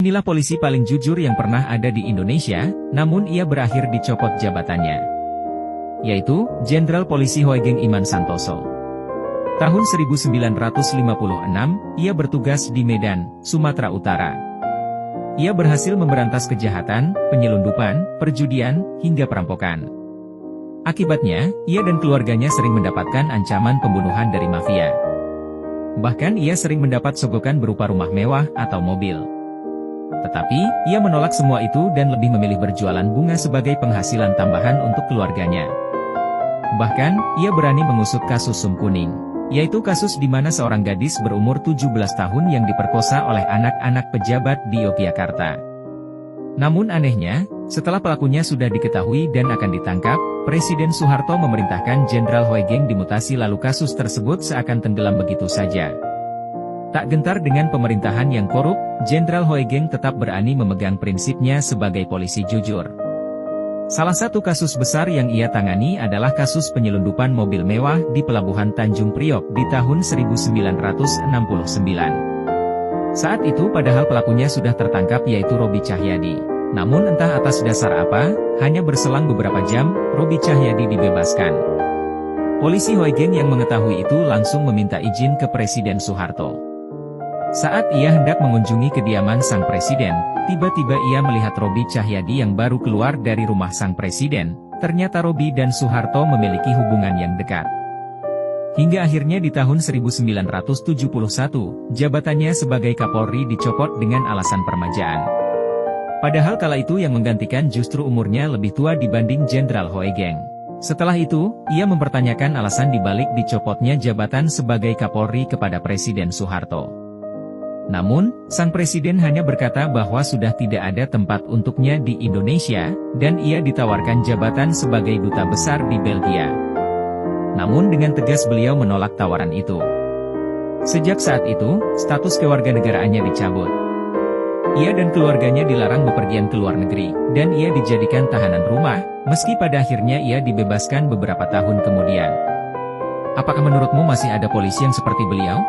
Inilah polisi paling jujur yang pernah ada di Indonesia, namun ia berakhir dicopot jabatannya. Yaitu, Jenderal Polisi Hoegeng Iman Santoso. Tahun 1956, ia bertugas di Medan, Sumatera Utara. Ia berhasil memberantas kejahatan, penyelundupan, perjudian, hingga perampokan. Akibatnya, ia dan keluarganya sering mendapatkan ancaman pembunuhan dari mafia. Bahkan ia sering mendapat sogokan berupa rumah mewah atau mobil. Tetapi, ia menolak semua itu dan lebih memilih berjualan bunga sebagai penghasilan tambahan untuk keluarganya. Bahkan, ia berani mengusut kasus Sum Kuning, yaitu kasus di mana seorang gadis berumur 17 tahun yang diperkosa oleh anak-anak pejabat di Yogyakarta. Namun anehnya, setelah pelakunya sudah diketahui dan akan ditangkap, Presiden Soeharto memerintahkan Jenderal Hoegeng dimutasi lalu kasus tersebut seakan tenggelam begitu saja. Tak gentar dengan pemerintahan yang korup, Jenderal Hoegeng tetap berani memegang prinsipnya sebagai polisi jujur. Salah satu kasus besar yang ia tangani adalah kasus penyelundupan mobil mewah di Pelabuhan Tanjung Priok di tahun 1969. Saat itu padahal pelakunya sudah tertangkap yaitu Robi Cahyadi. Namun entah atas dasar apa, hanya berselang beberapa jam, Robi Cahyadi dibebaskan. Polisi Hoegeng yang mengetahui itu langsung meminta izin ke Presiden Soeharto. Saat ia hendak mengunjungi kediaman sang presiden, tiba-tiba ia melihat Robi Cahyadi yang baru keluar dari rumah sang presiden. Ternyata Robi dan Soeharto memiliki hubungan yang dekat. Hingga akhirnya di tahun 1971, jabatannya sebagai Kapolri dicopot dengan alasan permajaan. Padahal kala itu yang menggantikan justru umurnya lebih tua dibanding Jenderal Hoegeng. Setelah itu, ia mempertanyakan alasan dibalik dicopotnya jabatan sebagai Kapolri kepada Presiden Soeharto. Namun, sang presiden hanya berkata bahwa sudah tidak ada tempat untuknya di Indonesia, dan ia ditawarkan jabatan sebagai duta besar di Belgia. Namun dengan tegas beliau menolak tawaran itu. Sejak saat itu, status kewarganegaraannya dicabut. Ia dan keluarganya dilarang bepergian ke luar negeri, dan ia dijadikan tahanan rumah, meski pada akhirnya ia dibebaskan beberapa tahun kemudian. Apakah menurutmu masih ada polisi yang seperti beliau?